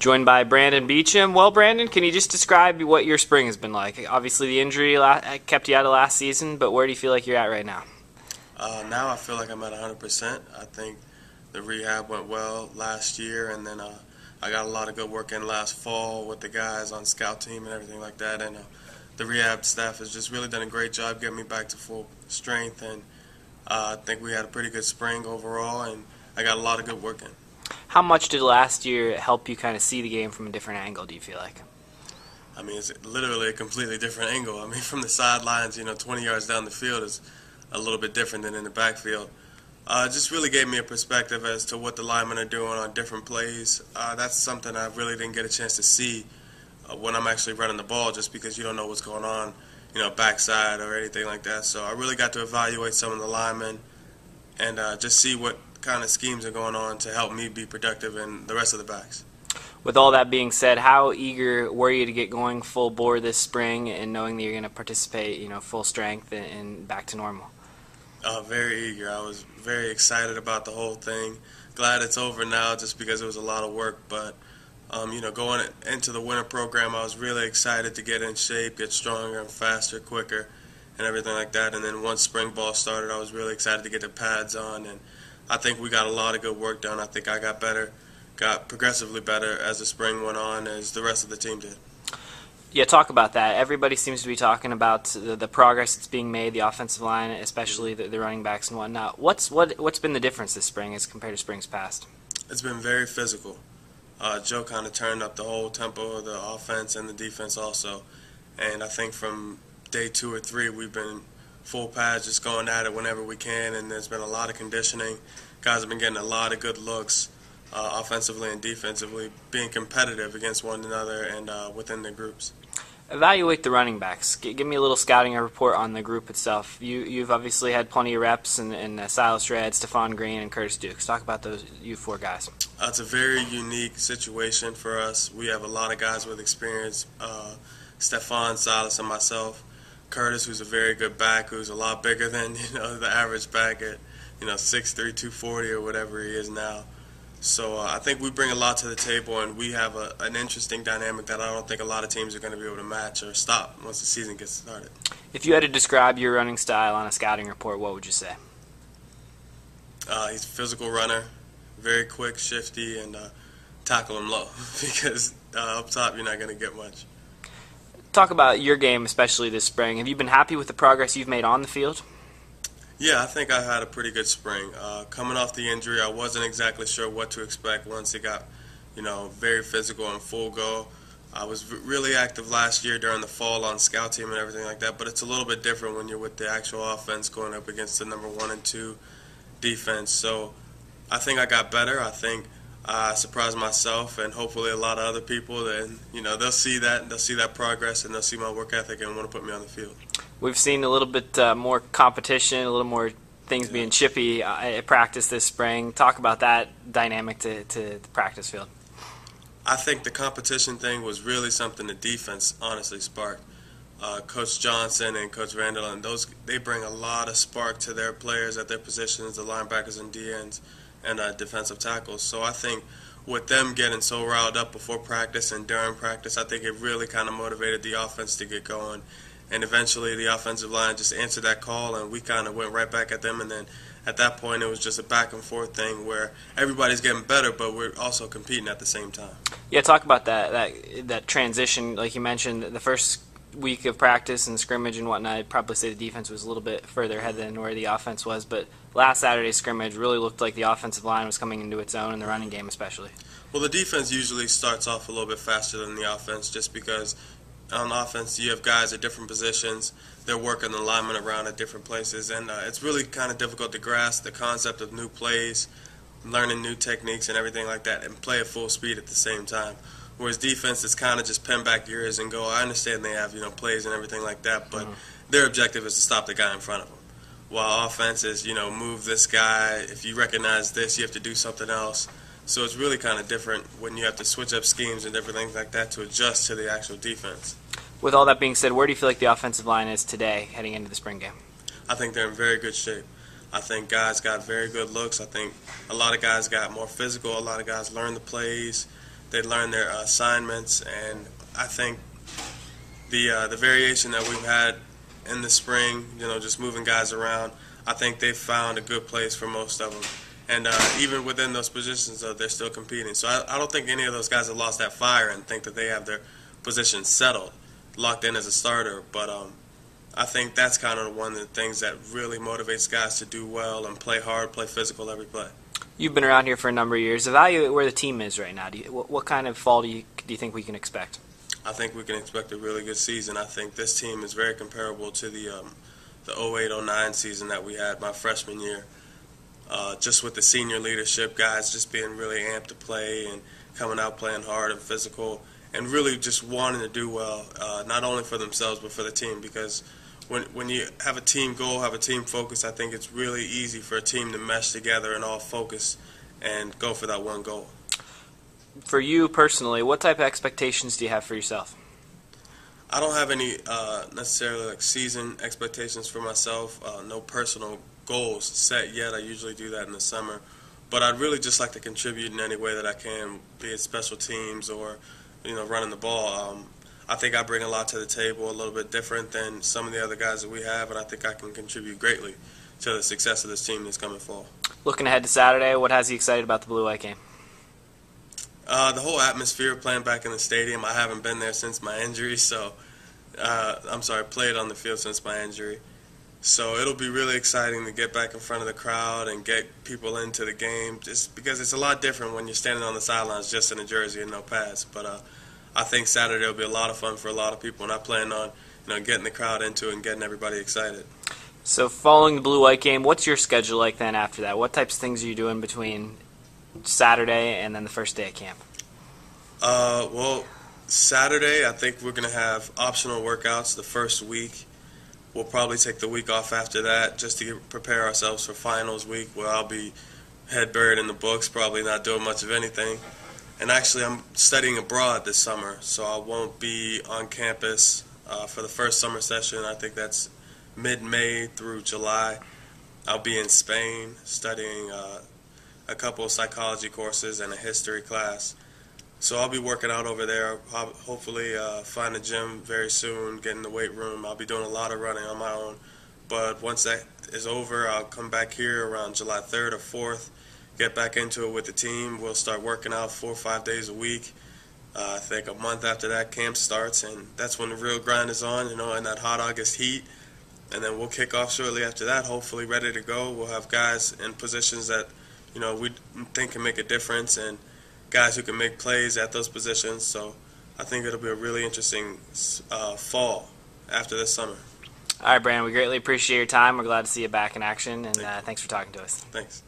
Joined by Brandon Beachum. Well, Brandon, can you just describe what your spring has been like? Obviously, the injury kept you out of last season, but where do you feel like you're at right now? Now I feel like I'm at 100%. I think the rehab went well last year, and then I got a lot of good work in last fall with the guys on scout team and everything like that. And the rehab staff has just really done a great job getting me back to full strength, and I think we had a pretty good spring overall, and I got a lot of good work in. How much did last year help you kind of see the game from a different angle, do you feel like? I mean, it's literally a completely different angle. I mean, from the sidelines, 20 yards down the field is a little bit different than in the backfield. It just really gave me a perspective as to what the linemen are doing on different plays. That's something I really didn't get a chance to see when I'm actually running the ball, just because you don't know what's going on, backside or anything like that. So I really got to evaluate some of the linemen and just see what kind of schemes are going on to help me be productive in the rest of the backs. With all that being said, how eager were you to get going full bore this spring and knowing that you're going to participate, full strength and back to normal? Very eager. I was very excited about the whole thing. Glad it's over now just because it was a lot of work. But, going into the winter program, I was really excited to get in shape, get stronger and faster, quicker, and everything like that. And then once spring ball started, I was really excited to get the pads on. And I think we got a lot of good work done. I think I got better, got progressively better as the spring went on, as the rest of the team did. Yeah, talk about that. Everybody seems to be talking about the progress that's being made, the offensive line, especially the running backs and whatnot. What's been the difference this spring as compared to springs past? It's been very physical. Joe kind of turned up the whole tempo of the offense and the defense also. And I think from day 2 or 3, we've been full pads, just going at it whenever we can, and there's been a lot of conditioning. Guys have been getting a lot of good looks offensively and defensively, being competitive against one another and within the groups. Evaluate the running backs. Give me a little scouting report on the group itself. You've obviously had plenty of reps in Silas Redd, Stephon Green, and Curtis Dukes. Talk about those you 4 guys. It's a very unique situation for us. We have a lot of guys with experience, Stephon, Silas, and myself. Curtis, who's a very good back, who's a lot bigger than the average back at 6'3", 240 or whatever he is now. So I think we bring a lot to the table, and we have an interesting dynamic that I don't think a lot of teams are going to be able to match or stop once the season gets started. If you had to describe your running style on a scouting report, what would you say? He's a physical runner, very quick, shifty, and tackle him low because up top you're not going to get much. Talk about your game, especially this spring. Have you been happy with the progress you've made on the field? Yeah, I think I had a pretty good spring. Coming off the injury, I wasn't exactly sure what to expect once it got, very physical and full go. I was really active last year during the fall on scout team and everything like that, but it's a little bit different when you're with the actual offense going up against the number 1 and 2 defense. So I think I got better. I think I surprised myself and hopefully a lot of other people. And they'll see that progress, and they'll see my work ethic and want to put me on the field. We've seen a little bit more competition, a little more things being chippy at practice this spring. Talk about that dynamic to the practice field. I think the competition thing was really something the defense honestly sparked. Coach Johnson and Coach Randall, and they bring a lot of spark to their players at their positions, the linebackers and DNs and defensive tackles. So I think with them getting so riled up before practice and during practice, I think it really kind of motivated the offense to get going. And eventually the offensive line just answered that call, and we kind of went right back at them. And then at that point it was just a back-and-forth thing where everybody's getting better, but we're also competing at the same time. Yeah, talk about that transition. Like you mentioned, the first week of practice and scrimmage and whatnot, I'd probably say the defense was a little bit further ahead than where the offense was. But last Saturday's scrimmage really looked like the offensive line was coming into its own in the running game especially. Well, the defense usually starts off a little bit faster than the offense just because on offense you have guys at different positions. They're working the linemen around at different places, and it's really kind of difficult to grasp the concept of new plays, learning new techniques and everything like that, and play at full speed at the same time. Whereas defense is kind of just pin back ears and go. I understand they have plays and everything like that, but their objective is to stop the guy in front of them. While offense is move this guy. If you recognize this, you have to do something else. So it's really kind of different when you have to switch up schemes and different things like that to adjust to the actual defense. With all that being said, where do you feel like the offensive line is today heading into the spring game? I think they're in very good shape. I think guys got very good looks. I think a lot of guys got more physical. A lot of guys learned the plays. they learn their assignments, and I think the variation that we've had in the spring, just moving guys around, I think they've found a good place for most of them. And even within those positions, they're still competing. So I don't think any of those guys have lost that fire and think that they have their position settled, locked in as a starter. But I think that's kind of one of the things that really motivates guys to do well and play hard, play physical every play. You've been around here for a number of years. Evaluate where the team is right now. What kind of fall do you think we can expect? I think we can expect a really good season. I think this team is very comparable to the 08-09 season that we had my freshman year. Just with the senior leadership, guys just being really amped to play and coming out playing hard and physical and really just wanting to do well, not only for themselves but for the team. Because when you have a team goal, have a team focus, I think it's really easy for a team to mesh together and all focus and go for that one goal. For you personally, what type of expectations do you have for yourself? I don't have any necessarily season expectations for myself. No personal goals set yet. I usually do that in the summer. But I'd really just like to contribute in any way that I can, be it special teams or running the ball. I think I bring a lot to the table, a little bit different than some of the other guys that we have, and I think I can contribute greatly to the success of this team this coming fall. Looking ahead to Saturday, what has you excited about the Blue-White game? The whole atmosphere, playing back in the stadium. I haven't been there since my injury, played on the field since my injury. So it'll be really exciting to get back in front of the crowd and get people into the game, just because it's a lot different when you're standing on the sidelines just in a jersey and no pads. But I think Saturday will be a lot of fun for a lot of people, and I plan on getting the crowd into it and getting everybody excited. So following the Blue-White game, what's your schedule like then after that? What types of things are you doing between Saturday and then the first day of camp? Well, Saturday I think we're going to have optional workouts the first week. We'll probably take the week off after that just to prepare ourselves for finals week, where I'll be head buried in the books, probably not doing much of anything. And actually I'm studying abroad this summer, so I won't be on campus for the first summer session. I think that's mid-May through July. I'll be in Spain studying a couple of psychology courses and a history class. So I'll be working out over there, hopefully find a gym very soon, get in the weight room. I'll be doing a lot of running on my own. But once that is over, I'll come back here around July 3rd or 4th, get back into it with the team. We'll start working out 4 or 5 days a week. I think a month after that, camp starts, and that's when the real grind is on, in that hot August heat. And then we'll kick off shortly after that, hopefully ready to go. We'll have guys in positions that, we think can make a difference, and guys who can make plays at those positions. So I think it'll be a really interesting fall after this summer. All right, Brandon, we greatly appreciate your time. We're glad to see you back in action, and thanks for talking to us. Thanks.